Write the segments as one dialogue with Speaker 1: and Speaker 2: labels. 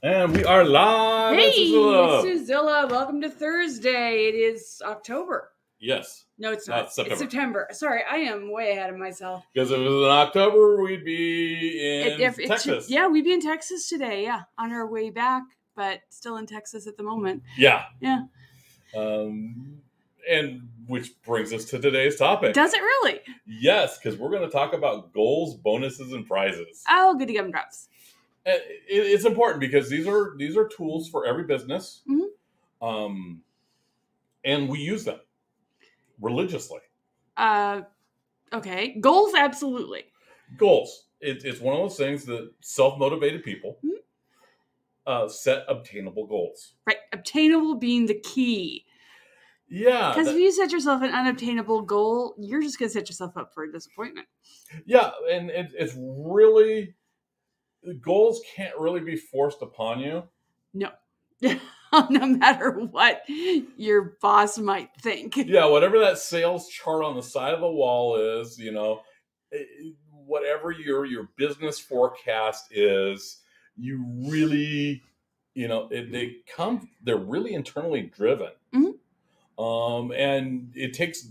Speaker 1: And we are live.
Speaker 2: Hey, it's Suzie. Welcome to Thursday. It is October.
Speaker 1: Yes.
Speaker 2: No, it's not.
Speaker 1: September.
Speaker 2: It's September. Sorry, I am way ahead of myself.
Speaker 1: Because if it was in October, we'd be in Texas.
Speaker 2: We'd be in Texas today. Yeah, on our way back, but still in Texas at the moment.
Speaker 1: Yeah.
Speaker 2: Yeah.
Speaker 1: And which brings us to today's topic.
Speaker 2: Does it really?
Speaker 1: Yes, because we're going to talk about goals, bonuses, and prizes.
Speaker 2: Oh, goody gumdrops.
Speaker 1: It's important because these are tools for every business,
Speaker 2: Mm-hmm.
Speaker 1: And we use them religiously.
Speaker 2: Okay. Goals, absolutely.
Speaker 1: Goals. It's one of those things that self-motivated people set obtainable goals.
Speaker 2: Right. Obtainable being the key.
Speaker 1: Yeah.
Speaker 2: Because if you set yourself an unobtainable goal, you're just going to set yourself up for a disappointment.
Speaker 1: Yeah, and it's really... Goals can't really be forced upon you.
Speaker 2: No. No matter what your boss might think.
Speaker 1: Yeah, whatever that sales chart on the side of the wall is, whatever your business forecast is, you really, they're really internally driven.
Speaker 2: Mm-hmm.
Speaker 1: And it takes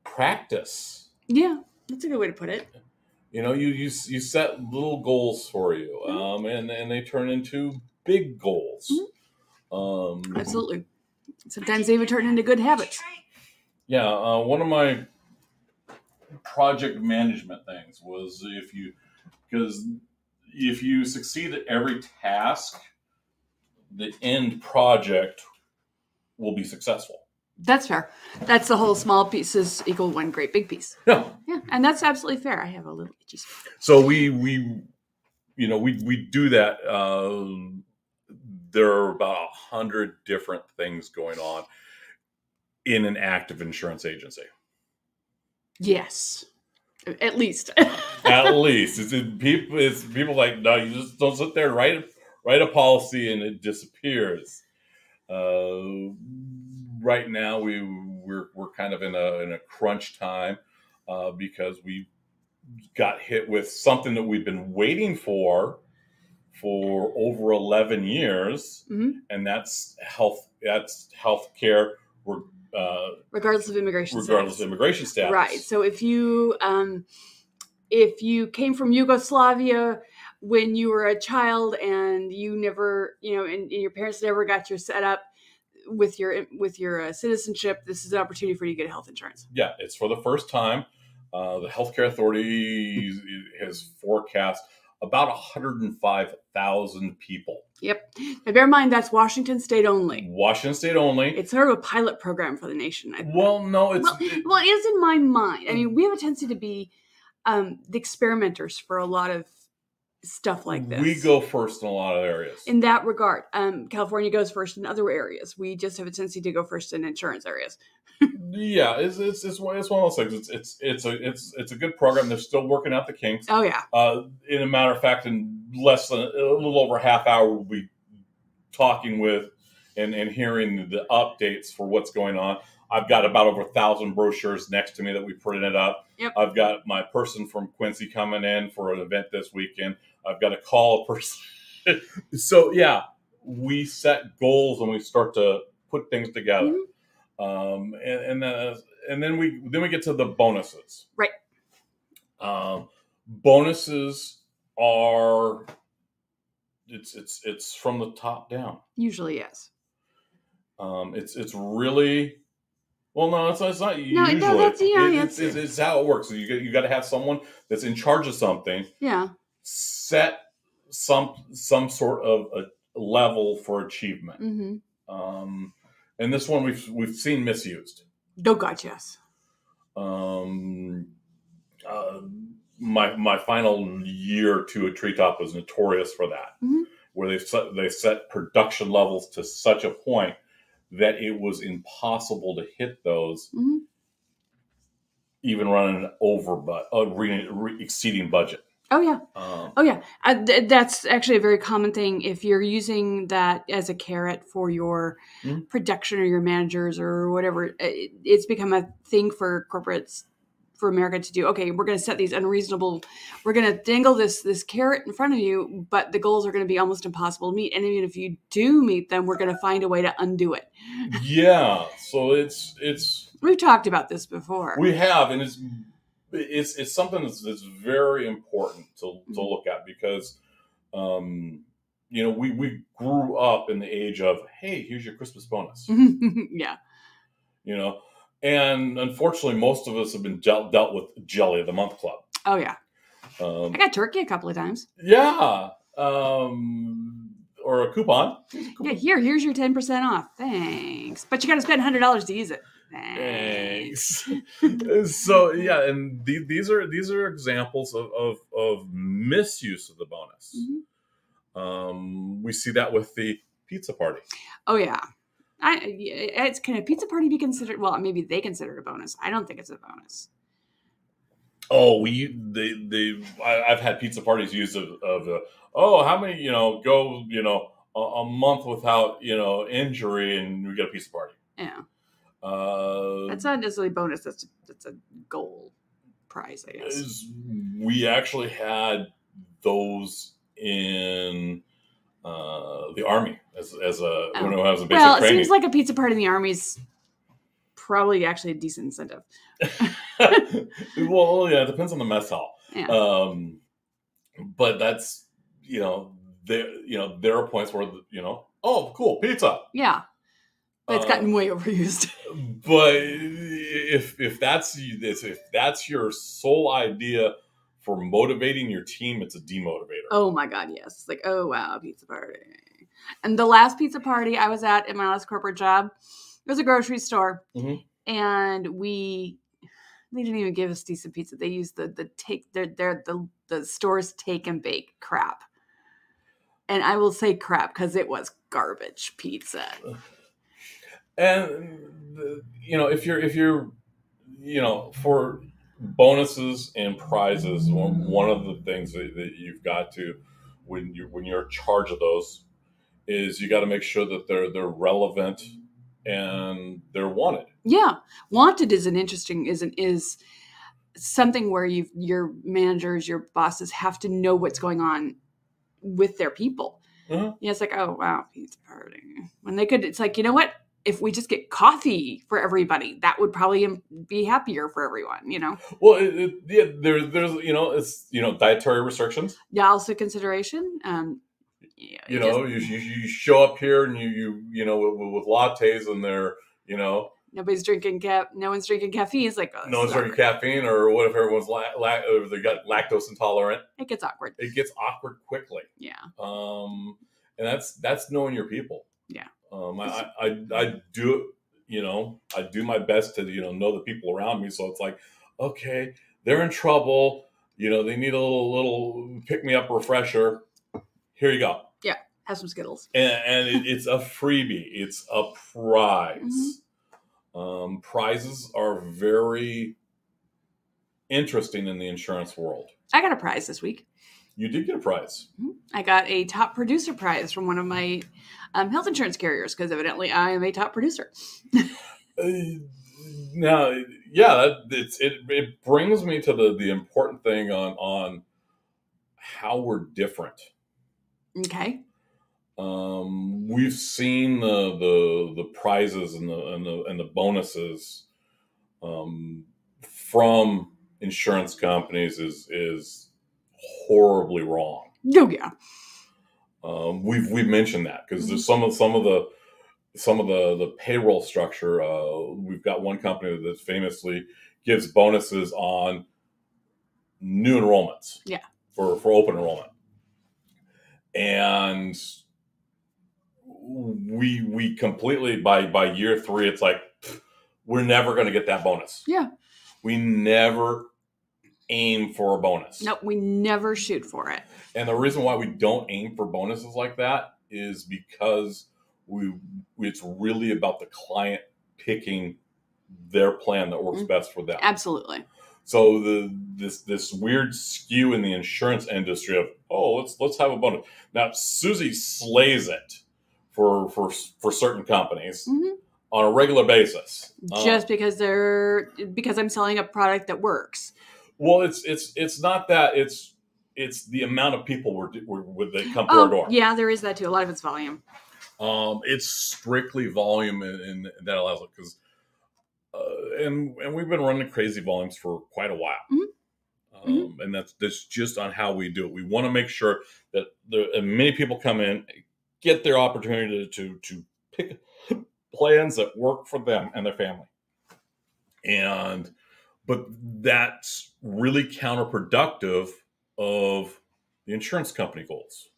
Speaker 1: practice.
Speaker 2: Yeah, that's a good way to put it.
Speaker 1: You set little goals for you, and they turn into big goals.
Speaker 2: Mm-hmm. Absolutely. Sometimes they even turn into good habits.
Speaker 1: Yeah, one of my project management things was if you succeed at every task, the end project will be successful.
Speaker 2: That's fair. That's the whole small pieces equal one great big piece.
Speaker 1: Yeah.
Speaker 2: Yeah, and that's absolutely fair. I have a little itchy spot.
Speaker 1: So we do that. There are about 100 different things going on in an active insurance agency.
Speaker 2: Yes, at least.
Speaker 1: At least it's people like, no, you just don't sit there and write a policy and it disappears. Right now, we're kind of in a crunch time because we got hit with something that we've been waiting for over 11 years, and that's health. That's healthcare.
Speaker 2: Regardless of immigration
Speaker 1: status.
Speaker 2: Right. So if you came from Yugoslavia when you were a child and you never, and your parents never got you set up with your citizenship, this is an opportunity for you to get health insurance.
Speaker 1: Yeah, it's for the first time. The healthcare authority has forecast about 105,000 people.
Speaker 2: Yep. Now bear in mind that's Washington State only.
Speaker 1: Washington State only.
Speaker 2: It's sort of a pilot program for the nation.
Speaker 1: Well, no, it
Speaker 2: is in my mind. I mean, we have a tendency to be the experimenters for a lot of stuff like this.
Speaker 1: We go first in a lot of areas.
Speaker 2: In that regard, California goes first in other areas. We just have a tendency to go first in insurance areas.
Speaker 1: Yeah, it's one of those things. It's a good program. They're still working out the kinks.
Speaker 2: Oh yeah.
Speaker 1: In a matter of fact, in less than a little over a half hour, we'll be talking with and hearing the updates for what's going on. I've got about over 1,000 brochures next to me that we printed up.
Speaker 2: Yep.
Speaker 1: I've got my person from Quincy coming in for an event this weekend. I've got to call a person. So yeah, we set goals and we start to put things together.
Speaker 2: Mm-hmm.
Speaker 1: And then we get to the bonuses.
Speaker 2: Right.
Speaker 1: Bonuses are it's from the top down.
Speaker 2: Usually, yes.
Speaker 1: It's really. Well, no, it's not usually.
Speaker 2: No,
Speaker 1: It's how it works. So you got to have someone that's in charge of something.
Speaker 2: Yeah.
Speaker 1: Set some sort of a level for achievement.
Speaker 2: Mm-hmm.
Speaker 1: And this one we've seen misused.
Speaker 2: Oh God, yes.
Speaker 1: My final year or two at Treetop was notorious for that, where they set production levels to such a point that it was impossible to hit those, even running exceeding budget.
Speaker 2: Oh yeah. That's actually a very common thing. If you're using that as a carrot for your production or your managers or whatever, it's become a thing for corporates for America to do. Okay, we're going to set these unreasonable. We're going to dangle this carrot in front of you, but the goals are going to be almost impossible to meet. And even if you do meet them, we're going to find a way to undo it.
Speaker 1: Yeah. So it's
Speaker 2: we've talked about this before.
Speaker 1: We have, and it's something that's very important to look at because, we grew up in the age of, hey, here's your Christmas bonus.
Speaker 2: Yeah.
Speaker 1: And unfortunately, most of us have been dealt with Jelly of the Month Club.
Speaker 2: Oh, yeah. I got turkey a couple of times.
Speaker 1: Yeah. Or a coupon.
Speaker 2: Yeah, here's your 10% off. Thanks. But you got to spend $100 to use it. Thanks.
Speaker 1: So, yeah, and these are examples of misuse of the bonus. Mm-hmm. We see that with the pizza party. Oh, yeah.
Speaker 2: Can a pizza party be considered? Well, maybe they consider it a bonus. I don't think it's a bonus.
Speaker 1: Oh, I've had pizza parties used how many, go, a month without, injury and we get a pizza party.
Speaker 2: Yeah. That's not necessarily a bonus. That's a goal prize, I guess.
Speaker 1: We actually had those in the Army as a when I was a basic training.
Speaker 2: It seems like a pizza party in the Army is probably actually a decent incentive.
Speaker 1: Well, yeah, it depends on the mess hall.
Speaker 2: Yeah.
Speaker 1: But that's there are points where oh, cool, pizza.
Speaker 2: Yeah. But it's gotten way overused.
Speaker 1: But if that's your sole idea for motivating your team, it's a demotivator.
Speaker 2: Oh my God, yes. It's like, oh wow, pizza party. And the last pizza party I was at in my last corporate job, it was a grocery store. Mm-hmm. And they didn't even give us decent pizza. They used the store's take and bake crap. And I will say crap because it was garbage pizza.
Speaker 1: And if you're for bonuses and prizes, one of the things that you've got to when you're in charge of those is you got to make sure that they're relevant and they're wanted.
Speaker 2: Yeah, wanted is is something where your managers, your bosses have to know what's going on with their people. Mm-hmm. Yeah, it's like, oh wow, pizza party. When they could, it's like, you know what? If we just get coffee for everybody, that would probably be happier for everyone,
Speaker 1: Well, there's it's dietary restrictions.
Speaker 2: Yeah, also consideration.
Speaker 1: You show up here and you with lattes and they're
Speaker 2: nobody's drinking no one's drinking caffeine. It's like
Speaker 1: no one's drinking caffeine, or what if everyone's or they got lactose intolerant?
Speaker 2: It gets awkward.
Speaker 1: It gets awkward quickly.
Speaker 2: Yeah.
Speaker 1: And that's knowing your people.
Speaker 2: Yeah.
Speaker 1: I do I do my best to know the people around me. So it's like, okay, they're in trouble. They need a little pick me up refresher. Here you go.
Speaker 2: Yeah, have some Skittles.
Speaker 1: And it's a freebie. It's a prize. Mm-hmm. Prizes are very interesting in the insurance world.
Speaker 2: I got a prize this week.
Speaker 1: You did get a prize.
Speaker 2: Mm-hmm. I got a top producer prize from one of my health insurance carriers because evidently I am a top producer.
Speaker 1: Now, yeah, it brings me to the important thing on how we're different.
Speaker 2: Okay.
Speaker 1: We've seen the prizes and the bonuses from insurance companies is horribly wrong.
Speaker 2: Oh yeah.
Speaker 1: We've mentioned that because there's some of the payroll structure. We've got one company that famously gives bonuses on new enrollments.
Speaker 2: Yeah.
Speaker 1: For open enrollment. And we completely by year 3, it's like we're never going to get that bonus.
Speaker 2: Yeah. We
Speaker 1: never aim for a bonus.
Speaker 2: Nope, we never shoot for it.
Speaker 1: And the reason why we don't aim for bonuses like that is because it's really about the client picking their plan that works best for them.
Speaker 2: Absolutely.
Speaker 1: So this weird skew in the insurance industry of, let's have a bonus. Now Suzie slays it for certain companies. Mm-hmm. on a regular basis.
Speaker 2: Just because I'm selling a product that works.
Speaker 1: Well, it's not that. It's the amount of people that come to our door.
Speaker 2: Yeah, there is that too. A lot of it's volume.
Speaker 1: It's strictly volume, and that allows it because, and we've been running crazy volumes for quite a while. And that's just on how we do it. We want to make sure that many people come in, get their opportunity to pick plans that work for them and their family. But that's really counterproductive of the insurance company goals.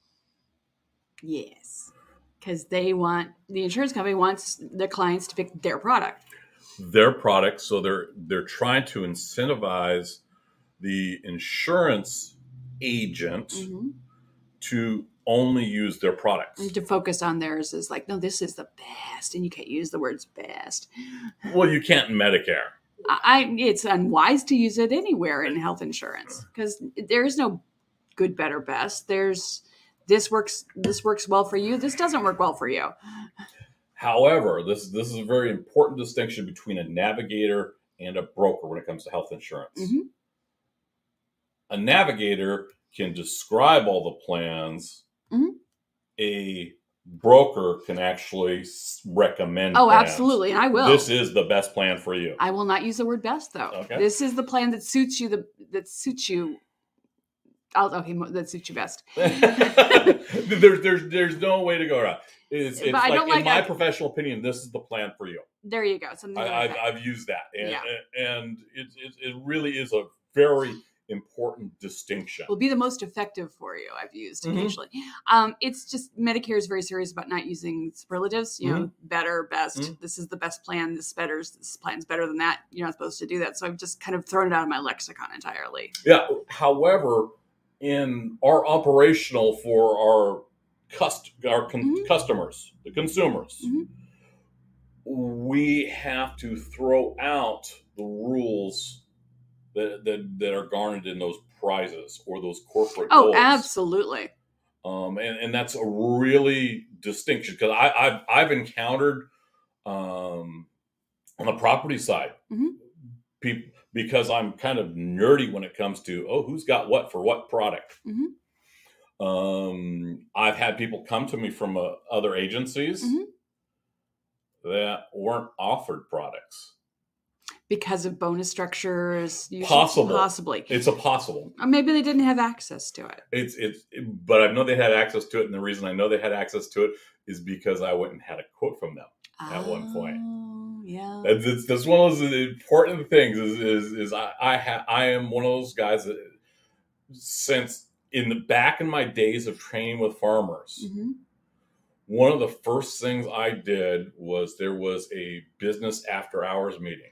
Speaker 2: Yes, because the insurance company wants the clients to pick their product.
Speaker 1: So they're trying to incentivize the insurance agent to only use their products.
Speaker 2: And to focus on theirs is like, no, this is the best. And you can't use the words best.
Speaker 1: Well, you can't in Medicare.
Speaker 2: It's unwise to use it anywhere in health insurance because there is no good, better, best. There's this works well for you. This doesn't work well for you.
Speaker 1: However, this is a very important distinction between a navigator and a broker when it comes to health insurance. A navigator can describe all the plans. A broker can actually recommend plans.
Speaker 2: Absolutely, and I will.
Speaker 1: This is the best plan for you.
Speaker 2: I will not use the word best, though.
Speaker 1: Okay.
Speaker 2: This is the plan that suits you. That suits you best.
Speaker 1: There's no way to go around. It's like, in my professional opinion, this is the plan for you.
Speaker 2: There you go.
Speaker 1: I've used that, and it really is a very important distinction.
Speaker 2: Will be the most effective for you. I've used occasionally. It's just Medicare is very serious about not using superlatives. Better, best. This is the best plan. This plan's better than that. You're not supposed to do that. So I've just kind of thrown it out of my lexicon entirely.
Speaker 1: Yeah. However, in our operational for our customers, the consumers, we have to throw out the rules that are garnered in those prizes or those corporate goals.
Speaker 2: Absolutely.
Speaker 1: And that's a really distinction because I've encountered on the property side people, because I'm kind of nerdy when it comes to who's got what for what product. I've had people come to me from other agencies that weren't offered products. Because
Speaker 2: of bonus structures,
Speaker 1: possibly, it's a possible.
Speaker 2: Or maybe they didn't have access to it.
Speaker 1: But I know they had access to it, and the reason I know they had access to it is because I went and had a quote from them at one point.
Speaker 2: Yeah,
Speaker 1: that's one of those important things. Is I am one of those guys that since back in my days of training with farmers. One of the first things I did was there was a business after hours meeting.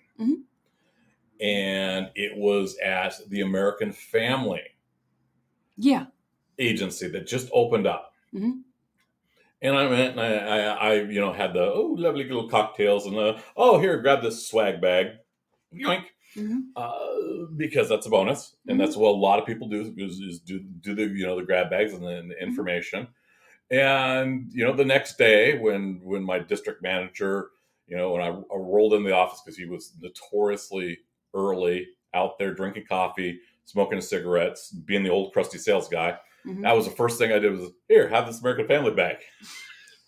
Speaker 1: And it was at the American Family Agency that just opened up. And I went and I had the lovely little cocktails and here, grab this swag bag, yoink, because that's a bonus, and that's what a lot of people do is do the the grab bags and the information. And the next day when my district manager, when I rolled in the office because he was notoriously early out there drinking coffee, smoking cigarettes, being the old crusty sales guy. That was the first thing I did was, here, have this American Family bag.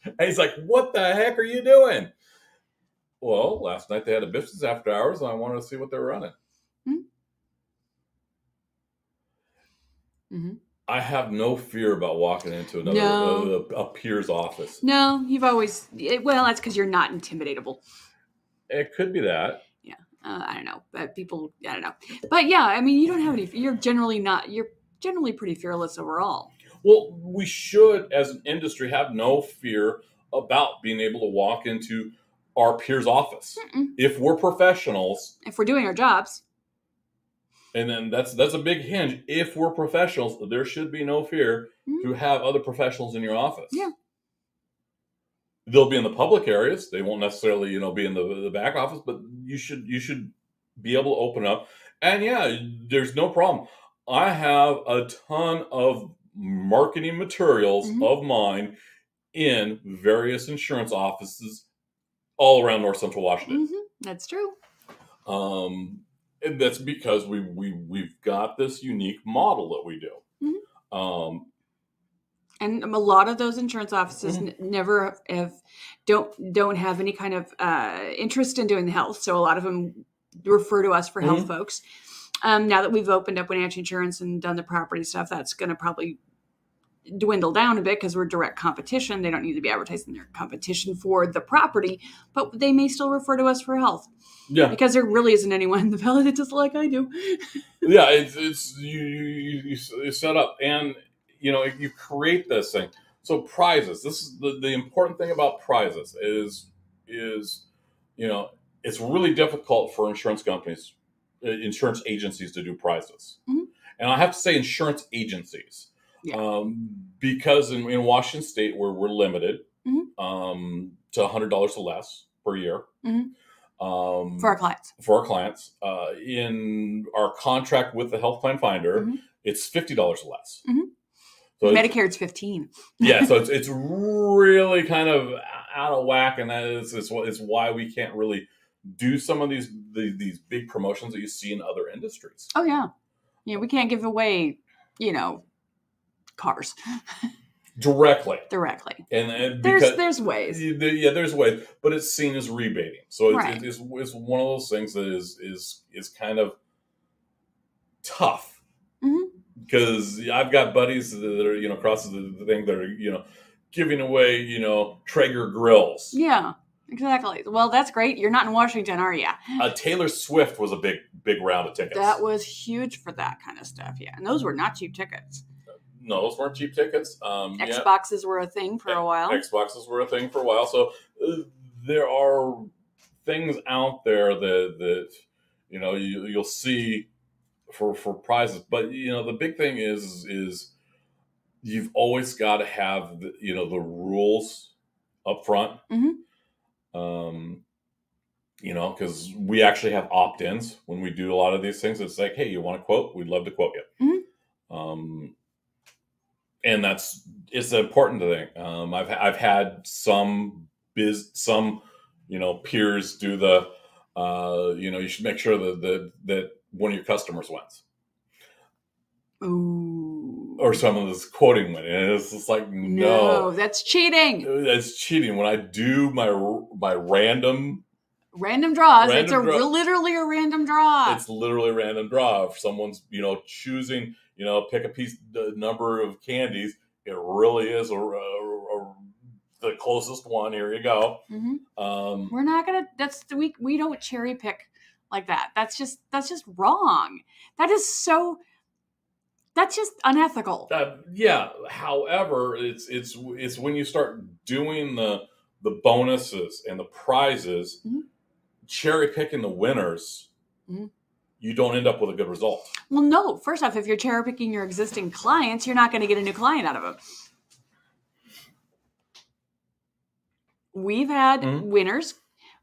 Speaker 1: And he's like, what the heck are you doing? Well, last night they had a business after hours and I wanted to see what they were running. I have no fear about walking into a peer's office.
Speaker 2: No, you've always, that's because you're not intimidatable.
Speaker 1: It could be that.
Speaker 2: Yeah. I don't know. But people, I don't know. But yeah, I mean, you don't have any, you're generally pretty fearless overall.
Speaker 1: Well, we should, as an industry, have no fear about being able to walk into our peer's office. If we're professionals.
Speaker 2: If we're doing our jobs.
Speaker 1: And then that's a big hinge. If we're professionals, there should be no fear to have other professionals in your office.
Speaker 2: Yeah.
Speaker 1: They'll be in the public areas. They won't necessarily, be in the back office, but you should be able to open up. And yeah, there's no problem. I have a ton of marketing materials of mine in various insurance offices all around North Central Washington.
Speaker 2: That's true.
Speaker 1: And that's because we've got this unique model that we do.
Speaker 2: And a lot of those insurance offices never don't have any kind of interest in doing the health. So a lot of them refer to us for health folks. Now that we've opened up Wenatchee Insurance and done the property stuff, that's going to probably dwindle down a bit because we're direct competition. They don't need to be advertising their competition for the property, but they may still refer to us for health. Yeah, because there really isn't anyone in the valley that does like I do.
Speaker 1: Yeah, it's you set up, and you create this thing. So prizes. This is the important thing about prizes is it's really difficult for insurance companies, insurance agencies to do prizes, and I have to say insurance agencies. Yeah. Because in Washington State, we're limited to $100 or less per year
Speaker 2: for our clients.
Speaker 1: In our contract with the Healthplanfinder, it's $50 or less.
Speaker 2: So Medicare, it's $15.
Speaker 1: Yeah, so it's really kind of out of whack, and that is why we can't really do some of these big promotions that you see in other industries.
Speaker 2: Oh yeah, we can't give away cars
Speaker 1: directly, and because
Speaker 2: there's ways.
Speaker 1: There's ways, but it's seen as rebating. So it's one of those things that is kind of tough because I've got buddies that are across the thing that are giving away Traeger grills.
Speaker 2: Yeah, exactly. Well, that's great. You're not in Washington, are you?
Speaker 1: Taylor Swift was a big round of tickets.
Speaker 2: That was huge for that kind of stuff. Yeah, and those were not cheap tickets.
Speaker 1: No, those weren't cheap tickets.
Speaker 2: Xboxes were a thing for a while.
Speaker 1: Xboxes were a thing for a while. So there are things out there that you'll see for prizes. But the big thing is you've always got to have the rules up front. Because we actually have opt-ins when we do a lot of these things. It's like, hey, you want to quote? We'd love to quote you. And it's an important thing. I've had some peers do the you should make sure that one of your customers wins.
Speaker 2: Ooh.
Speaker 1: Or someone is quoting one, and it's just like
Speaker 2: no, that's cheating.
Speaker 1: That's cheating. When I do my random
Speaker 2: draws, it's literally a random draw.
Speaker 1: It's literally a random draw. If someone's choosing. Pick a the number of candies. It really is the closest one. Here you go.
Speaker 2: We're not gonna. We don't cherry pick like that. That's just wrong. That's just unethical.
Speaker 1: Yeah. However, it's when you start doing the bonuses and the prizes, cherry picking the winners. You don't end up with a good result.
Speaker 2: Well, no. First off, if you're cherry picking your existing clients, you're not going to get a new client out of them. We've had winners,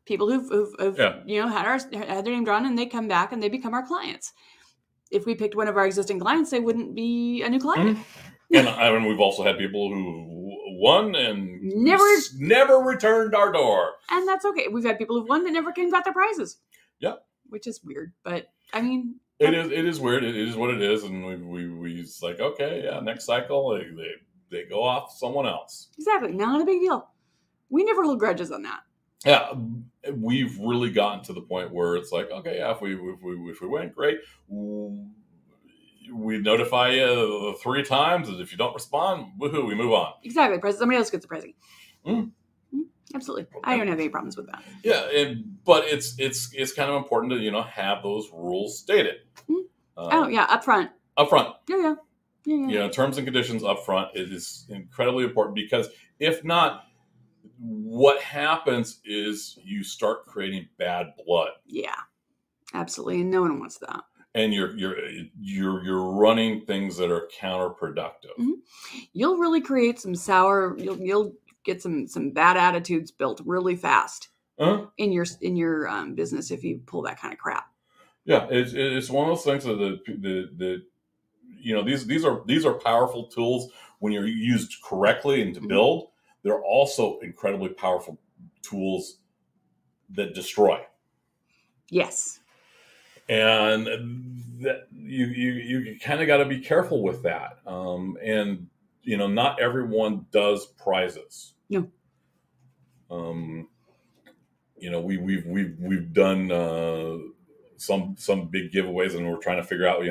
Speaker 2: people who've had their name drawn, and they come back and they become our clients. If we picked one of our existing clients, they wouldn't be a new client.
Speaker 1: And we've also had people who won and never returned our door.
Speaker 2: And that's okay. We've had people who've won that never came and got their prizes.
Speaker 1: Yeah.
Speaker 2: Which is weird, but I mean,
Speaker 1: it is weird. It is what it is, and we it's like, okay, yeah, next cycle they go off someone else.
Speaker 2: Exactly, not a big deal. We never hold grudges on that.
Speaker 1: Yeah, we've really gotten to the point where it's like, okay, yeah, if we win, great. We notify you 3 times, and if you don't respond, woohoo, we move on.
Speaker 2: Exactly, somebody else gets the present. Absolutely. I don't have any problems with that.
Speaker 1: Yeah, but it's kind of important to have those rules stated.
Speaker 2: Up front. Yeah.
Speaker 1: Terms and conditions up front is incredibly important, because if not, what happens is you start creating bad blood. Yeah,
Speaker 2: absolutely, and no one wants that.
Speaker 1: And you're running things that are counterproductive.
Speaker 2: You'll really create some sour. You'll get some bad attitudes built really fast in your business if you pull that kind of crap.
Speaker 1: Yeah, it's one of those things that these are powerful tools when you're used correctly and to build. They're also incredibly powerful tools that destroy.
Speaker 2: Yes.
Speaker 1: And that you kind of got to be careful with that. And not everyone does prizes.
Speaker 2: No.
Speaker 1: We've done some big giveaways, and we're trying to figure out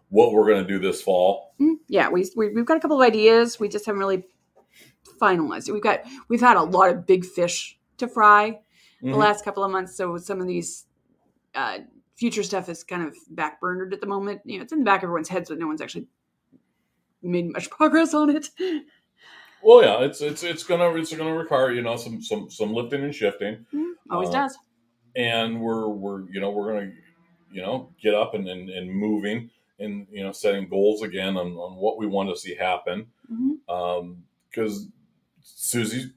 Speaker 1: what we're going to do this fall.
Speaker 2: Yeah, we've got a couple of ideas. We just haven't really finalized it. We've had a lot of big fish to fry the last couple of months, so some of these future stuff is kind of backburnered at the moment. It's in the back of everyone's heads, but no one's actually made much progress on it.
Speaker 1: Well, yeah, it's gonna require some lifting and shifting.
Speaker 2: Always does.
Speaker 1: And we're gonna get up and moving and setting goals again on what we want to see happen. Because Suzie,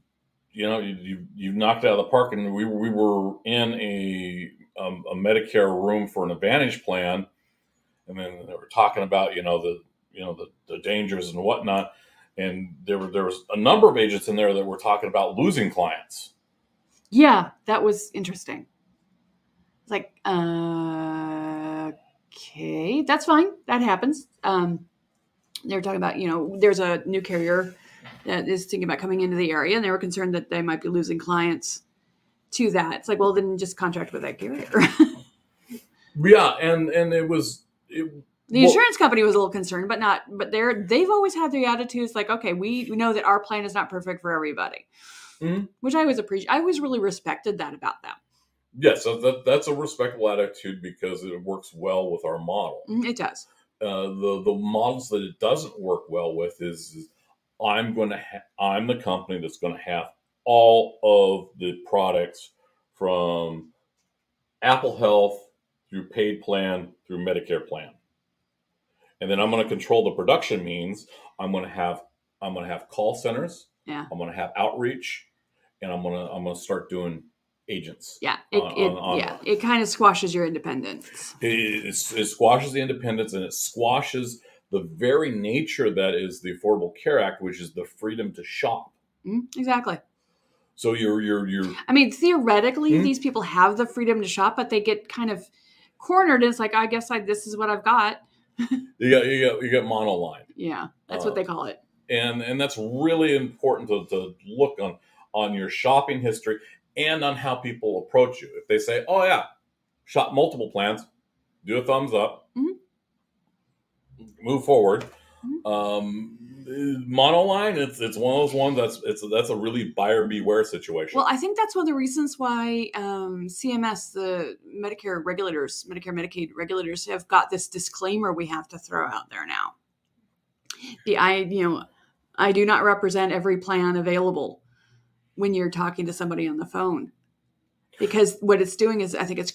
Speaker 1: you've knocked it out of the park, and we were in a Medicare room for an Advantage plan, and then they were talking about the dangers and whatnot. And there was a number of agents in there that were talking about losing clients.
Speaker 2: Yeah, that was interesting. It's like, okay, that's fine. That happens. They were talking about, there's a new carrier that is thinking about coming into the area, and they were concerned that they might be losing clients to that. It's like, well, then just contract with that carrier.
Speaker 1: Yeah, and it was...
Speaker 2: The insurance company was a little concerned, but they've always had the attitudes like, okay, we know that our plan is not perfect for everybody, which I always appreciate. I always really respected that about them.
Speaker 1: Yes, so that's a respectable attitude because it works well with our model.
Speaker 2: It does.
Speaker 1: The models that it doesn't work well with is I'm the company that's going to have all of the products from Apple Health through paid plan through Medicare plan. And then I'm going to control the production means I'm going to have call centers.
Speaker 2: Yeah.
Speaker 1: I'm going to have outreach, and I'm going to start doing agents.
Speaker 2: Yeah. It kind of squashes your independence.
Speaker 1: It squashes the independence, and it squashes the very nature that is the Affordable Care Act, which is the freedom to shop.
Speaker 2: Exactly.
Speaker 1: So you're.
Speaker 2: I mean, theoretically, these people have the freedom to shop, but they get kind of cornered. It's like, I guess this is what I've got.
Speaker 1: You got monoline.
Speaker 2: Yeah, that's what they call it.
Speaker 1: And that's really important to look on your shopping history and on how people approach you. If they say, "Oh yeah, shop multiple plans," do a thumbs up, move forward. Monoline, it's one of those ones that's a really buyer beware situation.
Speaker 2: Well, I think that's one of the reasons why CMS, the Medicare Medicaid regulators, have got this disclaimer we have to throw out there now. I do not represent every plan available when you're talking to somebody on the phone, because what it's doing is, I think it's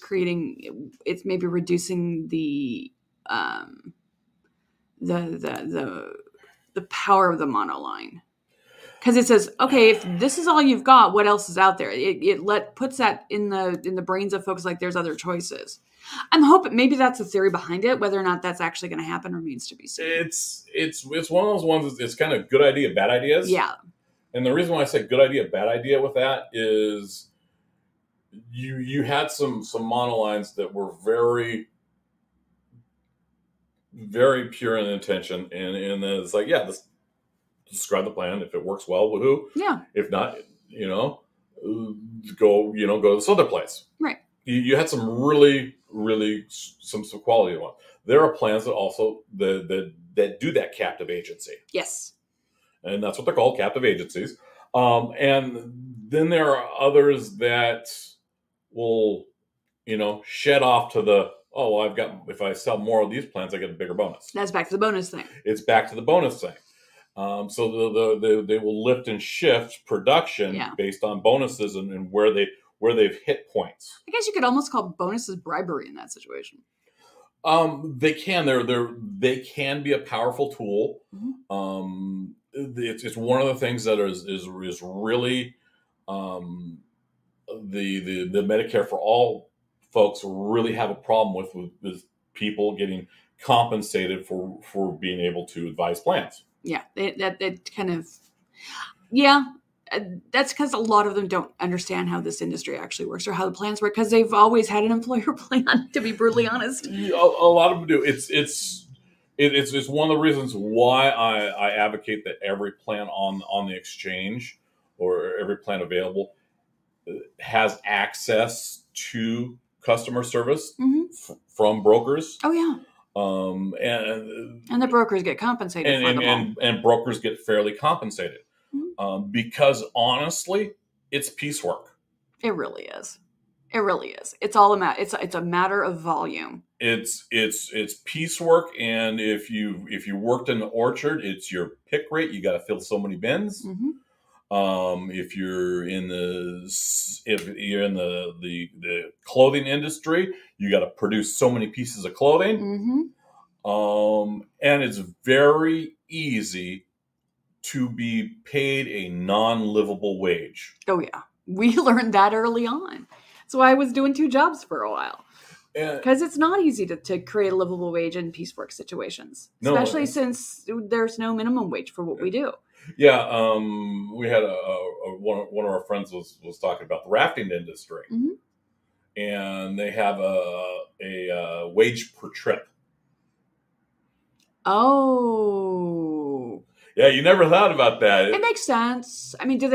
Speaker 2: maybe reducing the power of the monoline, because it says, okay, if this is all you've got, what else is out there? It puts that in the brains of folks like there's other choices. I'm hoping maybe that's the theory behind it. Whether or not that's actually going to happen remains to be seen.
Speaker 1: It's one of those ones. It's kind of good idea, bad ideas.
Speaker 2: Yeah.
Speaker 1: And the reason why I say good idea, bad idea with that is you had some monolines that were very, very pure in intention, and it's like, yeah, just describe the plan. If it works well, woohoo.
Speaker 2: Yeah.
Speaker 1: If not, go to this other place.
Speaker 2: Right.
Speaker 1: You had some really, really some quality ones. There are plans that also that do that captive agency.
Speaker 2: Yes. And
Speaker 1: that's what they're called, captive agencies. And then there are others that will, shed off to the, oh, well, if I sell more of these plans, I get a bigger bonus.
Speaker 2: That's back to the bonus thing.
Speaker 1: It's back to the bonus thing. So they will lift and shift production based on bonuses and where they've hit points.
Speaker 2: I guess you could almost call bonuses bribery in that situation.
Speaker 1: They can. They can be a powerful tool.
Speaker 2: Mm-hmm.
Speaker 1: It's one of the things that is really the Medicare for All folks really have a problem with people getting compensated for being able to advise plans.
Speaker 2: Yeah, that kind of, yeah. that's because a lot of them don't understand how this industry actually works or how the plans work, because they've always had an employer plan, to be brutally honest.
Speaker 1: A lot of them do. It's one of the reasons why I advocate that every plan on the exchange or every plan available has access to customer service from brokers.
Speaker 2: Oh yeah. And the brokers get compensated for them
Speaker 1: and brokers get fairly compensated. Because honestly, it's piecework.
Speaker 2: It really is. It really is. It's all it's a matter of volume.
Speaker 1: It's piecework, and if you worked in the orchard, it's your pick rate. You got to fill so many bins. If you're in the clothing industry, you got to produce so many pieces of clothing. And it's very easy to be paid a non-livable wage.
Speaker 2: Oh yeah, we learned that early on. That's why I was doing 2 jobs for a while, because it's not easy to create a livable wage in piecework situations, especially since there's no minimum wage for what we do.
Speaker 1: Yeah, we had one of our friends was talking about the rafting industry, and they have a wage per trip.
Speaker 2: Oh.
Speaker 1: Yeah, you never thought about that.
Speaker 2: It makes sense. I mean, do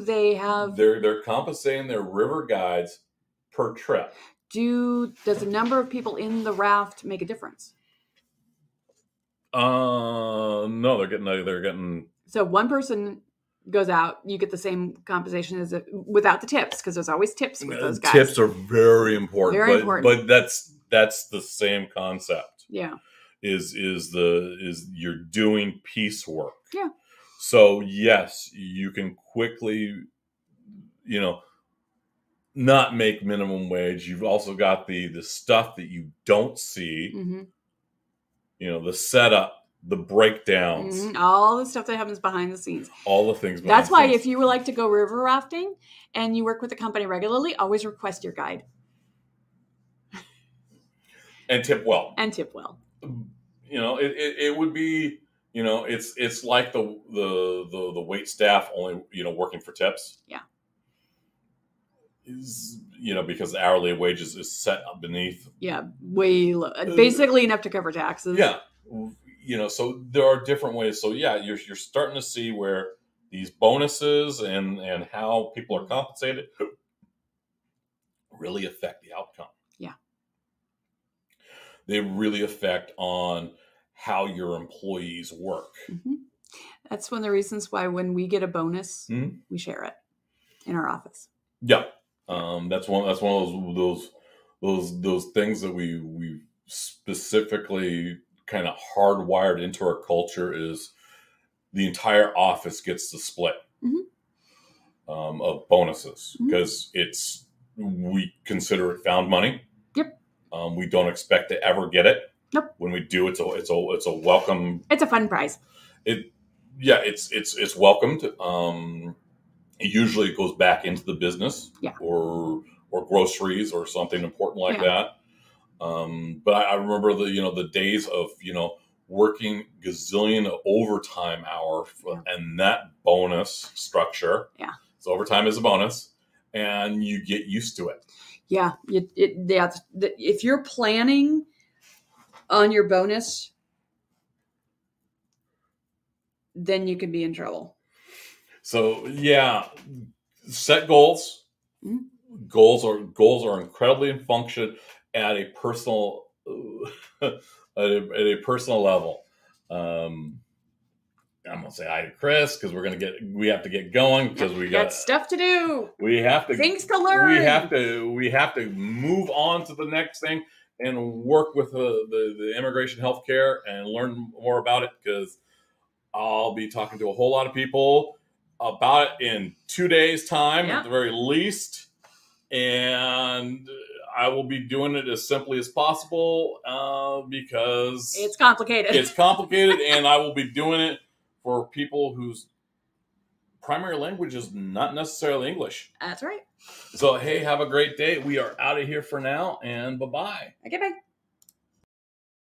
Speaker 2: they have...
Speaker 1: They're compensating their river guides per trip.
Speaker 2: Does the number of people in the raft make a difference?
Speaker 1: No, they're getting...
Speaker 2: So one person goes out, you get the same compensation as without the tips, because there's always tips with those guys.
Speaker 1: Tips are very important.
Speaker 2: Very important.
Speaker 1: But that's the same concept.
Speaker 2: Yeah.
Speaker 1: Is you're doing piecework.
Speaker 2: Yeah.
Speaker 1: So yes, you can quickly, not make minimum wage. You've also got the stuff that you don't see. The setup, the breakdowns,
Speaker 2: all the stuff that happens behind the scenes.
Speaker 1: All the things.
Speaker 2: That's why if you would like to go river rafting and you work with the company regularly, always request your guide.
Speaker 1: And tip well. It would be, it's like the wait staff only, working for tips.
Speaker 2: Yeah.
Speaker 1: Because the hourly wages is set beneath.
Speaker 2: Yeah, way low. Basically enough to cover taxes.
Speaker 1: Yeah. So there are different ways. So yeah, you're starting to see where these bonuses and how people are compensated really affect the outcome.
Speaker 2: Yeah.
Speaker 1: They really affect on how your employees work.
Speaker 2: That's one of the reasons why when we get a bonus, we share it in our office.
Speaker 1: Yeah, that's one of those things that we specifically kind of hardwired into our culture is the entire office gets the split of bonuses because we consider it found money.
Speaker 2: Yep.
Speaker 1: We don't expect to ever get it.
Speaker 2: Nope.
Speaker 1: When we do, it's a welcome.
Speaker 2: It's a fun prize.
Speaker 1: It's welcomed. Usually it goes back into the business, or groceries or something important like that. But I remember the days of working gazillion overtime hour and that bonus structure. Yeah, so overtime is a bonus, and you get used to it.
Speaker 2: Yeah, if you're planning on your bonus, then you could be in trouble.
Speaker 1: So yeah, set goals. Goals are incredibly in function at a personal at a personal level. I'm gonna say hi to Chris because we have to get going because we got
Speaker 2: stuff to do.
Speaker 1: We have to
Speaker 2: things to learn.
Speaker 1: We have to move on to the next thing and work with the immigration healthcare and learn more about it because I'll be talking to a whole lot of people about it in 2 days' time at the very least, and I will be doing it as simply as possible because
Speaker 2: it's complicated.
Speaker 1: It's complicated, and I will be doing it for people whose primary language is not necessarily English.
Speaker 2: That's right.
Speaker 1: So, hey, have a great day. We are out of here for now, and bye-bye.
Speaker 2: Okay, bye.